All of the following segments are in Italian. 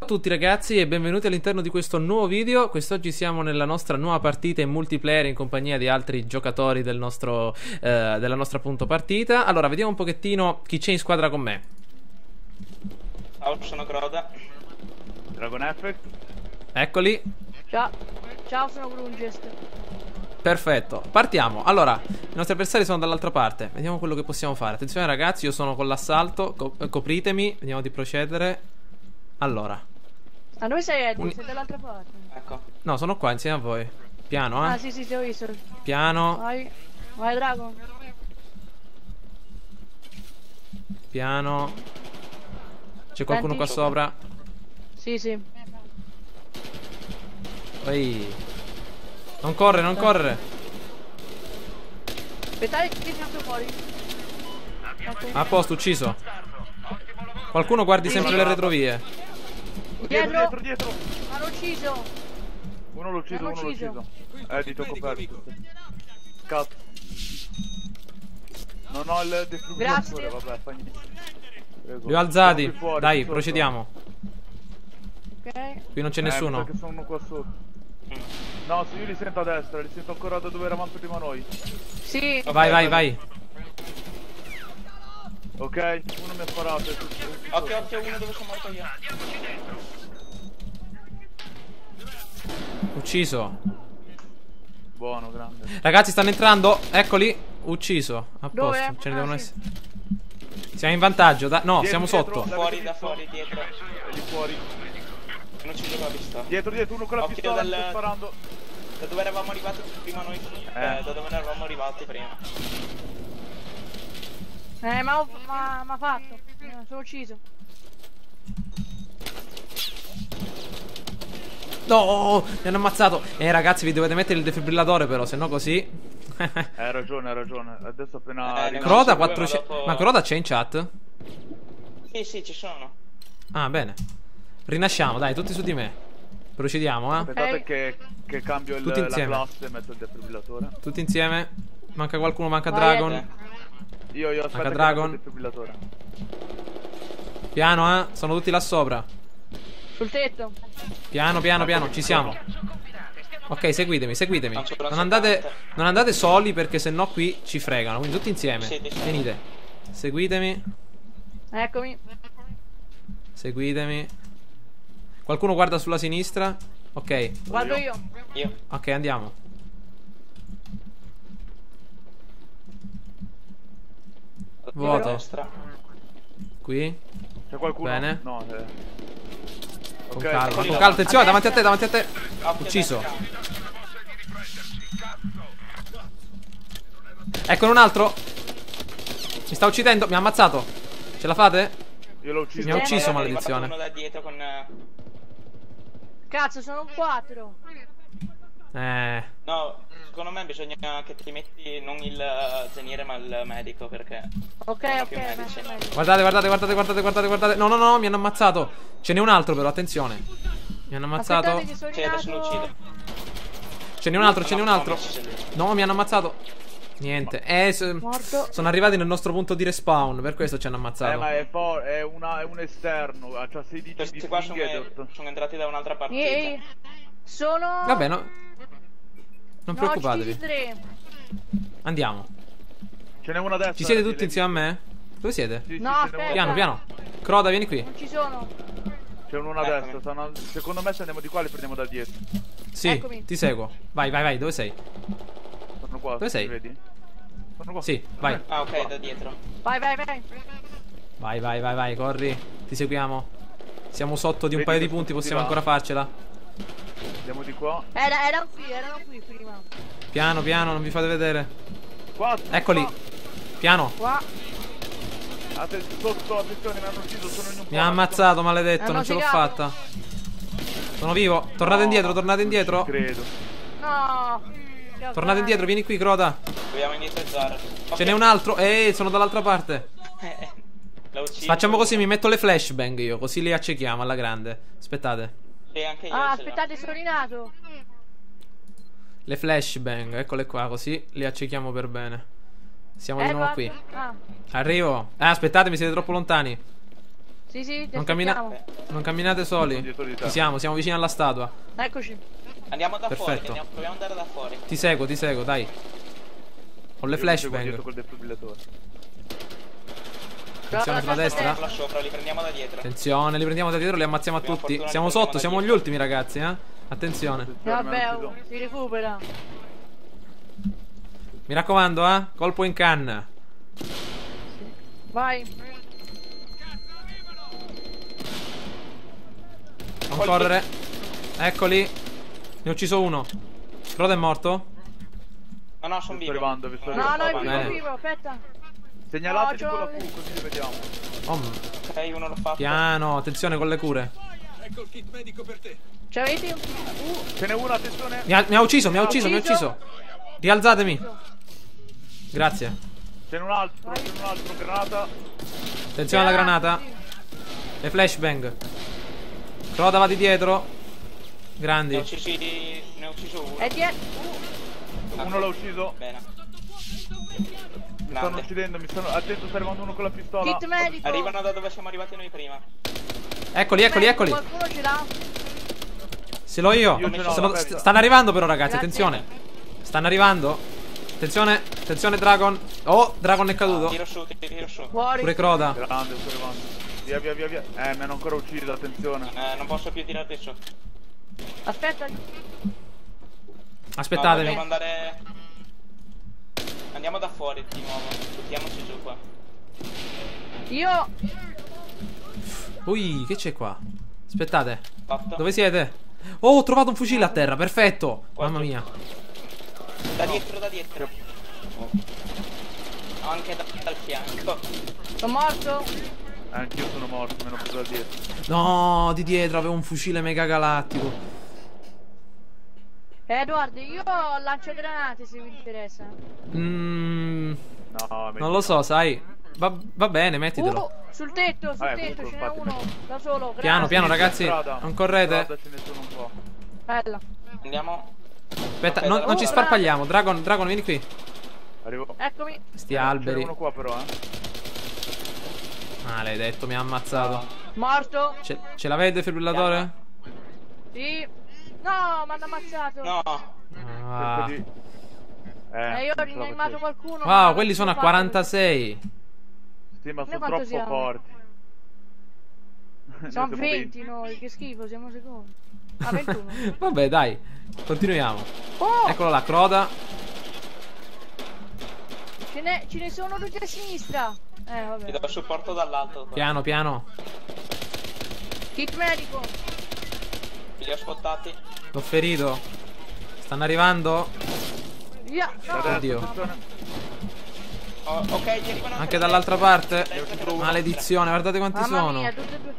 a tutti ragazzi e benvenuti all'interno di questo nuovo video. Quest'oggi siamo nella nostra nuova partita in multiplayer in compagnia di altri giocatori della nostra appunto partita. Allora vediamo un pochettino chi c'è in squadra con me. Ciao, sono Croda. Dragon Effect. Eccoli. Ciao, sono Grungest. Perfetto, partiamo. Allora, i nostri avversari sono dall'altra parte. Vediamo quello che possiamo fare. Attenzione ragazzi, io sono con l'assalto, copritemi, vediamo di procedere. Allora, Ah, dove sei Eddie? Sei dall'altra parte. Ecco. no, sono qua insieme a voi. Piano, Ah, sì, ti ho visto. Piano, Vai, Dragon. piano. C'è qualcuno qua Senti? sopra? Sì. Ehi. Non correre, non correre. Aspettate, ti faccio fuori. Ok. A posto, ucciso. Qualcuno guardi sempre le retrovie. Dietro. Dietro. Hanno ucciso. Uno l'ho ucciso, L'hanno uno l'ho ucciso. ucciso. Di tocco perso. Cazzo. Non ho il defibrillatori, Grazie. vabbè, fa niente. Prego. Li ho alzati. Sono qui fuori, Dai, qui sotto. procediamo. Ok. Qui non c'è nessuno. Mi sa che sono qua sotto. No, se io li sento a destra, li sento ancora da dove eravamo prima noi. Sì. Vai. Ok, uno mi ha sparato. Occhio, uno dove sono morto io. Ucciso. Buono, grande. Ragazzi, stanno entrando. Eccoli. Ucciso. A posto. Dove? Ce ne Ah, devono sì. essere. Siamo in vantaggio. No, Dietro, siamo dietro. sotto. Fuori, da fuori, dietro. È lì fuori. Non ci l'ho visto. Dietro, uno con la Occhio pistola mi dal- sta sparando. Da dove eravamo arrivati prima noi? Da dove eravamo arrivati prima. Ma fatto. Sono ucciso. No, mi hanno ammazzato. Ragazzi, vi dovete mettere il defibrillatore però, se no così. Hai ragione. Adesso appena... Croda due, 400. ma dopo- Ma Croda c'è in chat? Sì, ci sono. Ah, bene. Rinasciamo, dai, tutti su di me. Procediamo, eh. Aspettate che cambio Tutti la insieme. classe e metto il defibrillatore. Tutti insieme. Manca qualcuno, manca Vai, Dragon. Io aspetta Manca che Dragon. metto il defibrillatore. Piano, eh. Sono tutti là sopra. Sul tetto. Piano, ci siamo. Ok, seguitemi. Ancora Non andate soli perché sennò qui ci fregano. Quindi tutti insieme. Sì. Venite. Seguitemi. Eccomi. Qualcuno guarda sulla sinistra? Ok. Guardo io. Io. Ok, andiamo. Vuoto. Destra. Qui. C'è qualcuno? Bene. No, Con ok. calma. Fuori Con là. calma. Attenzione, davanti a te. Occhio Ucciso. destra. Eccone un altro. Mi sta uccidendo. Mi ha ammazzato. Ce la fate? Io l'ho ucciso. Mi ha ucciso, È maledizione. arrivato uno da dietro con... Cazzo, sono un 4. No, secondo me bisogna che ti metti non il zeniere ma il medico perché... Ok, più medici. meglio. Guardate. No, mi hanno ammazzato. Ce n'è un altro però, attenzione. Mi hanno ammazzato. Aspettate che sono Sì, adesso lo uccido. Ce n'è un altro. No, mi hanno ammazzato. Niente. Morto. Sono arrivati nel nostro punto di respawn. Per questo ci hanno ammazzato. Ma è un esterno. C'ha 16 di Questi qua swing. sono entrati da un'altra partita. Ehi, sono... Vabbè, no. Non No, preoccupatevi. 3. Andiamo. Ce n'è una a destra. Ci siete tutti insieme a me? Dove siete? Sì, No, ce n'è aspetta. una. Piano. Croda, vieni qui. Non ci sono. C'è uno a Eccomi. destra. Secondo me se andiamo di qua li prendiamo da dietro. Sì, Eccomi. ti seguo. Vai. Dove sei? Sono qua. Dove sei? Mi vedi? Sono qua. Sì, vai. Ah, ok, da dietro. Vai. Vai, corri. Ti seguiamo. Siamo sotto di un Vedi paio di che punti, sono possiamo tutti là. ancora farcela. Andiamo di qua. Erano qui prima. Piano, non vi fate vedere. Qua. Eccoli. Piano. Qua. Sotto, attenzione, mi hanno ucciso. Sono in un Mi ha ammazzato, maledetto, Hanno non ce l'ho piegato. fatta. Sono vivo. Tornate indietro. Credo. No. Tornate indietro, vieni qui, Croda. Dobbiamo iniziare. Ce n'è un altro. Sono dall'altra parte. L'ho ucciso. Facciamo così, mi metto le flashbang io, così li accechiamo alla grande. Aspettate. Sì, anche io. Ah, ce l'ho. aspettate, sono rinato. Le flashbang, eccole qua, così li accechiamo per bene. Siamo di nuovo qui. Ah. Arrivo. Aspettatemi, siete troppo lontani. Sì, sì, ti Non, aspettiamo. non camminate soli. Dietro di te. Ci siamo vicini alla statua. Eccoci. Andiamo da fuori, Perfetto. proviamo ad andare da fuori. Ti seguo, dai. Ho le Io mi seguo flashbang. dietro col defibrillatore. Attenzione sulla destra. Là sopra, li prendiamo da dietro. Attenzione, li prendiamo da dietro, li ammazziamo a Abbiamo tutti. fortuna, Siamo li sotto, prendiamo siamo da gli ultimi ragazzi, Attenzione. Vabbè, Non ci si recupera. Mi raccomando, colpo in canna. Vai. Non correre. Eccoli. Ne ho ucciso uno. Croda è morto. No, sono Sto vivo. arrivando, vi sto No, no, è Bene. vivo, vivo, aspetta. Segnalateci No, con la c'ho- Q così li vediamo. Oh, Ok, uno l'ho fatto. piano, attenzione con le cure. C'avete un... Ce n'è uno, attenzione. Mi ha ucciso, mi ha ucciso. Rialzatemi. Grazie. Ce n'è un altro, granata. Attenzione alla granata. Le flashbang. Croda va di dietro. Ne ho Grandi. ucciso uno. È dietro. Uno l'ha ucciso. Bene. Mi stanno Grande. uccidendo, attento, sta arrivando uno con la pistola. Kit medico. Arrivano da dove siamo arrivati noi prima. Eccoli. Qualcuno ce l'ha? Ce l'ho io. Io ce l'ho, Sono- aspetta. stanno arrivando però ragazzi, Grazie. attenzione. Stanno arrivando. Attenzione Dragon. Oh, Dragon è caduto. Tiro su. Fuori. Pure Croda. Grande, sto arrivando. Via. Mi hanno ancora ucciso, attenzione. Non posso più tirarti su. Aspetta. Aspettatemi. Dobbiamo andare. Andiamo da fuori di nuovo. Buttiamoci giù qua. Io... Ui, che c'è qua? Aspettate. Fatto. Dove siete? Oh, ho trovato un fucile a terra, perfetto. Mamma mia. Da dietro. Anche dal fianco. Sono morto? Anch'io sono morto, mi hanno preso da dietro. No, di dietro avevo un fucile mega galattico. Edoardo, io lancio granate se vi interessa. No, Non lo so, sai. Va bene, mettitelo. Sul tetto, comunque, ce n'è infatti, uno. Da solo. Piano, grazie. ragazzi. Strada. Non correte. Strada ce ne sono un po'. Bella. Andiamo. Aspetta, Ok, non ci oh, sparpagliamo. Dragon, vieni qui. Arrivo. Eccomi. Sti Ce n'è alberi. uno qua però, Maledetto, mi ha ammazzato. Morto. Ce l'avete il defibrillatore? Sì. No, mi hanno ammazzato. No. Ah. Cerco di... Io ho non ce la rianimato facevo. qualcuno. Wow, ma quelli sono a non ho fatto- 46. Sì, ma Noi sono quanto troppo siamo? forti. Siamo Noi siamo 20 noi, che schifo, siamo secondi. Ah, 21. Vabbè, dai. Continuiamo. Oh, Eccolo là, Croda. ce ne sono tutti a sinistra. Ti Vabbè. do supporto dall'alto. Piano. Kit medico. Li ho spottati. L'ho ferito. Stanno arrivando. Via. Da No. destra, Oddio. attenzione. Oh, ok, gli arrivano Anche dall'altra parte. Destra. Maledizione, guardate quanti Mamma sono. mia, tutte e due.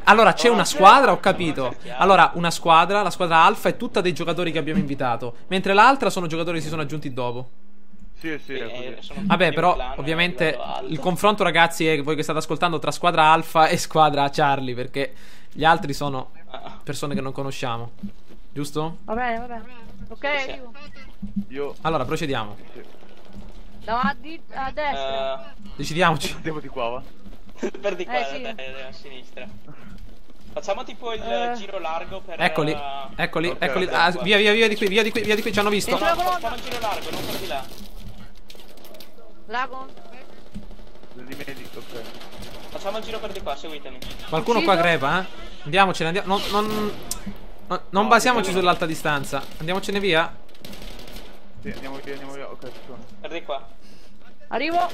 Allora, c'è una squadra, ho capito. Allora, una squadra, la squadra Alfa è tutta dei giocatori che abbiamo invitato. Mentre l'altra sono giocatori che si sono aggiunti dopo. Sì, è così. Sono tutti Vabbè, di però, un clan, ovviamente, livello alto. il confronto, ragazzi, è che voi che state ascoltando tra squadra Alfa e squadra Charlie. Perché gli altri sono persone che non conosciamo. Giusto? Va bene. Ok, arrivo. Io... Allora, procediamo. Sì. Davanti a destra. Decidiamoci. Andiamo di qua, va? Per di qua, sì. a sinistra. Facciamo tipo il giro largo per... Eccoli. Ok, Eccoli. ok. Ah, via di qui, ci hanno visto. Entra. Facciamo il giro largo, non per di là. Lago. Di medico, ok. Facciamo il giro per di qua, seguitemi. Qualcuno qua crepa, Andiamocene, andiamo. Non basiamoci sull'alta distanza. Andiamocene via. Sì, andiamo via. Ok, ci sono. Per di qua. Arrivo.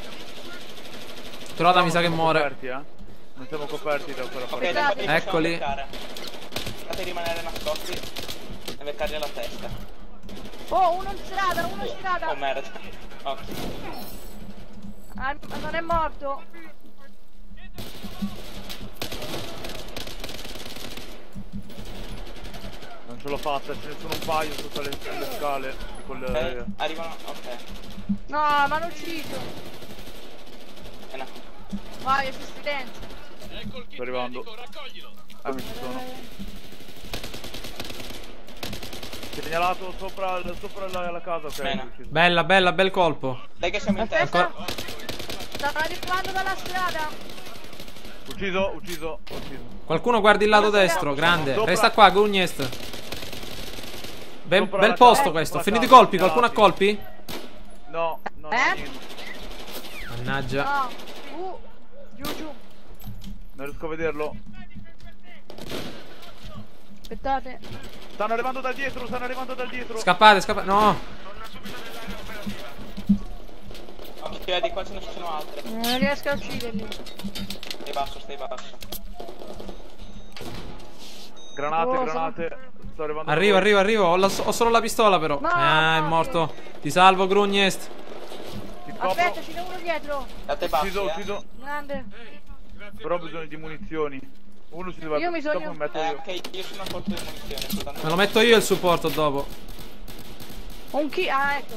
Croda mi sa che Siamo muore. coperti, non siamo coperti da quella Ok, parte. da qua li possiamo Eccoli. beccare. Fate rimanere nascosti e beccargli alla testa. Oh, uno in strada. Oh merda. Ok. Ah, non è morto. Non ce l'ho fatta, ce ne sono un paio sotto le scale. Ok, arrivano. Ok. No, mi hanno ucciso. No. Vai, assistenza. Sto arrivando. Mi ci sono. Segnalato sopra la casa, ok. Bene. Bella, bel colpo. Dai che siamo in testa. Aspetta. Stanno arrivando dalla strada. Ucciso. Qualcuno guardi il lato destro, grande. Sopra. Resta qua, Gugnest. Sopra Bel la posto casa, questo. sopra Finiti i casa, colpi, qualcuno ha colpi? No, niente. Mannaggia. No. Giù. Non riesco a vederlo. Aspettate. Stanno arrivando dal dietro. Scappate. No. Occhio, di qua ce ne sono altre. Non riesco a ucciderli. Stai basso. Granate. Sto arrivando. Arrivo. Ho solo la pistola però. No, È morto. Ti salvo, Grugnest. Ti copro. Aspetta, ce n'è uno dietro. Date bassi, Ucciso. Grande. Però ho bisogno di munizioni. Uno si deve. Io mi sogno- Dopo mi metto io. Ok, io sono a corto di munizioni, assolutamente. Me lo metto io il supporto dopo. Un chi? Ah, ecco.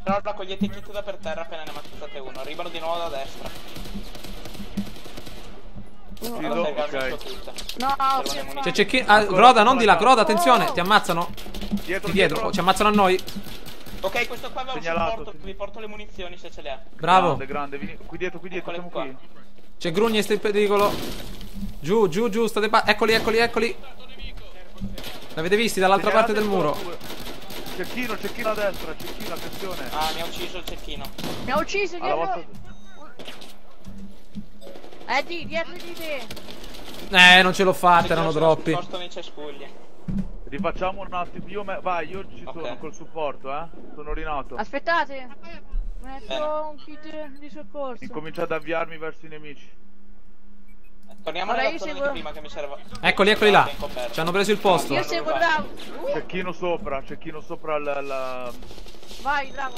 Però raccogliete kit da per terra appena ne ammazzate uno. Arrivano di nuovo da destra. Ucciso, ok. No, C'è cecchino. Groda, non di là. Groda, attenzione. Ti ammazzano. Di dietro. Oh, ci ammazzano a noi. Ok, questo qua va un Segnalato, supporto. Vi porto le munizioni se ce le ha. Bravo. Grande. Vieni. Qui dietro, Eccole siamo qua. qui. C'è Grugnest in pericolo. Giù. State eccoli. L'avete visti dall'altra parte del muro. Cecchino a destra, attenzione. Ah, mi ha ucciso il cecchino. mi ha ucciso Alla dietro. volta. Dietro di te. Non ce l'ho fatta, erano troppi. Posto nei cespugli. Rifacciamo un attimo. Vai, io ci sono Ok. col supporto, Sono rinato. Aspettate. Metto un kit di soccorso. Incomincio ad avviarmi verso i nemici. Torniamo Allora, nella io zona di seguo- prima che mi serve. Eccoli là. Ci hanno preso il posto. Io seguo Drago. Cecchino sopra la... Vai, Drago.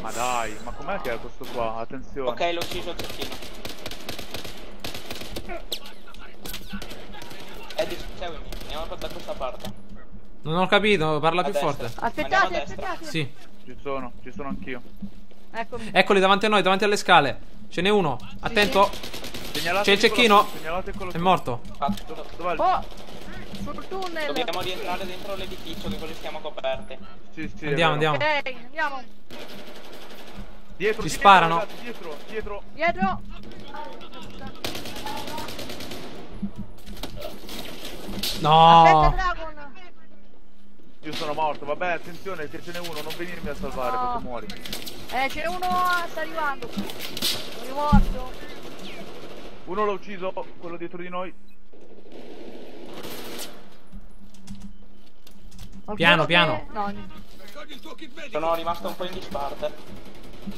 Ma dai, ma com'è che è questo qua? Attenzione. Ok, l'ho ucciso il cecchino. Eddie, seguimi. Andiamo da questa parte. Non ho capito, parla A più destra. forte. Andiamo a Aspettate, destra. aspettate. Sì. Ci sono anch'io. Eccomi. Eccoli davanti a noi, davanti alle scale. Ce n'è uno. Attento. Segnalate C'è il cecchino. Segnalate quello È morto. Fatto. Dov'è il... Oh! Sul tunnel. Dobbiamo rientrare dentro l'edificio che così stiamo coperti. Sì, è Andiamo, vero. andiamo. Ok, andiamo. Dietro, Ci dietro, sparano. ragazzi, dietro. Dietro. Aspetta, No. Dragon. Io sono morto. Vabbè, attenzione, che ce n'è uno, non venirmi a salvare No. perché muori. C'è uno, sta arrivando. Sono morto. Uno l'ho ucciso, quello dietro di noi. Piano, Qualcuno piano. che- No, niente. Sono rimasto un po' in disparte.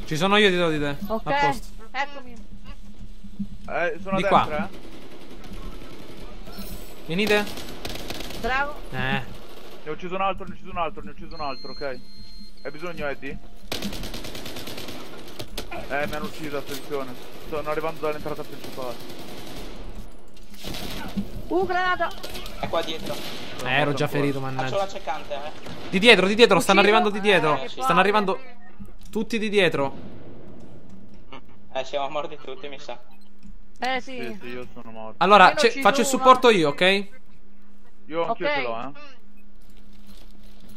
Ci sono io dietro di te. Ok, A posto. eccomi. Sono Di a qua. destra, Venite. Drago. Ne ho ucciso un altro, ok. Hai bisogno, Eddie? Mi hanno ucciso, attenzione. Stanno arrivando dall'entrata principale. Granata. È qua dietro. Ero già ferito, Faccio mannaggia. la ceccante, Di dietro, stanno Ucciso. arrivando di dietro. Sì. Stanno arrivando tutti di dietro. Siamo morti tutti, mi sa. Sì, io sono morto. Allora, Io ne ho ucciso faccio il uno. supporto io, ok? Io anch'io Ok. ce l'ho,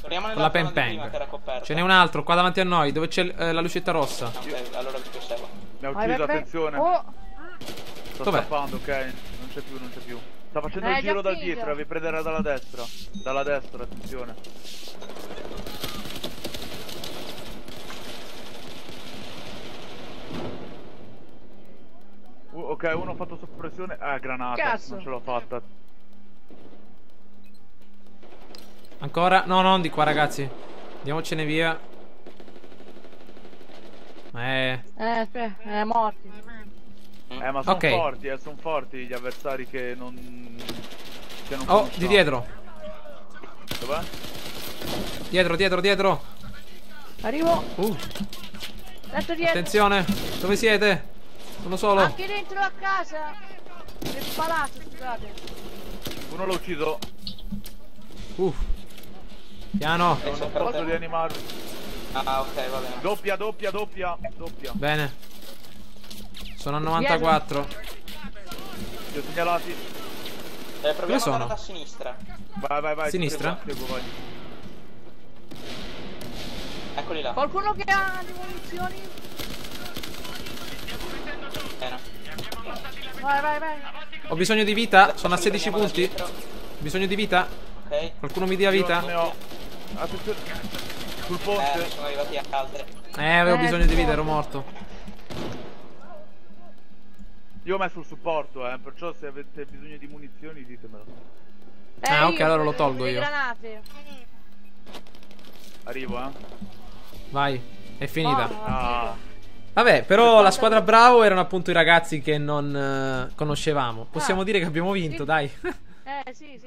Torniamo Con nella la zona Peng di prima Peng. che era coperta. Ce n'è un altro qua davanti a noi, dove c'è la lucetta rossa. Ok, allora vi seguo. Mi ha Vai, ucciso, vai. attenzione. Oh, Sto Dov'è? scappando, ok? Non c'è più. Sta facendo il già giro da finito. dietro, vi prenderà dalla destra. Dalla destra, attenzione. Ok, uno ha fatto soppressione. Granata. Cazzo. Non ce l'ho fatta. Ancora? No, non di qua, ragazzi. Andiamocene via. aspetta, morti. Ma sono Ok. forti, sono forti gli avversari che non Oh, conosciamo. di dietro. Dov'è? Dietro. Arrivo. Detto dietro. Attenzione. Dove siete? Uno solo. Anche dentro la casa. Nel palazzo, scusate. Uno l'ho ucciso. Piano. Non ho posso rianimarlo. Ah, ok, va bene. Doppia. Bene. Sono a 94. Li ho segnalati. Proviamo Dove ad sono? andare da sinistra. Vai. Sinistra? Seguo, vai. Eccoli là. Qualcuno che ha le munizioni? Bene. Vai, vai, vai. Ho bisogno di vita, sono a 16 punti. Bisogno di vita? Ok. Qualcuno mi dia vita? Io ne ho. Attenzione. Sul ponte. Sono arrivati altre. Avevo bisogno di vita, ero morto. Io ho messo il supporto, perciò se avete bisogno di munizioni ditemelo. Ok, allora lo tolgo le io. Granate. Arrivo, Vai, è finita. Ah. Vabbè, però la squadra Bravo erano appunto i ragazzi che non conoscevamo. Possiamo dire che abbiamo vinto, sì. dai. Sì, sì.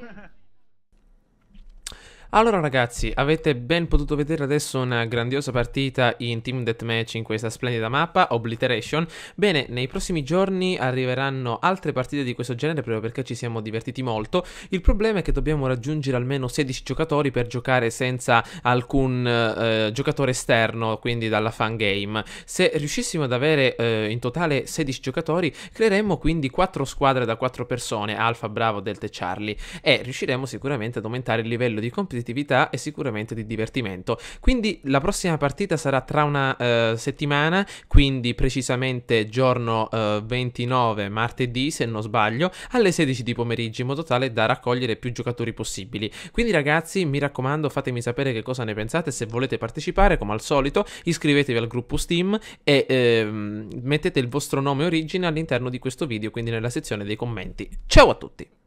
Allora ragazzi, avete ben potuto vedere adesso una grandiosa partita in Team Deathmatch in questa splendida mappa, Obliteration. Bene, nei prossimi giorni arriveranno altre partite di questo genere proprio perché ci siamo divertiti molto. Il problema è che dobbiamo raggiungere almeno 16 giocatori per giocare senza alcun giocatore esterno, quindi dalla fan game. Se riuscissimo ad avere in totale 16 giocatori, creeremmo quindi 4 squadre da 4 persone, Alpha, Bravo, Delta e Charlie, e riusciremo sicuramente ad aumentare il livello di competitività e sicuramente di divertimento. Quindi la prossima partita sarà tra una settimana, quindi precisamente giorno 29 martedì se non sbaglio, alle 16 di pomeriggio, in modo tale da raccogliere più giocatori possibili. Quindi ragazzi, mi raccomando, fatemi sapere che cosa ne pensate. Se volete partecipare, come al solito, iscrivetevi al gruppo Steam e mettete il vostro nome e origine all'interno di questo video, quindi nella sezione dei commenti. Ciao a tutti!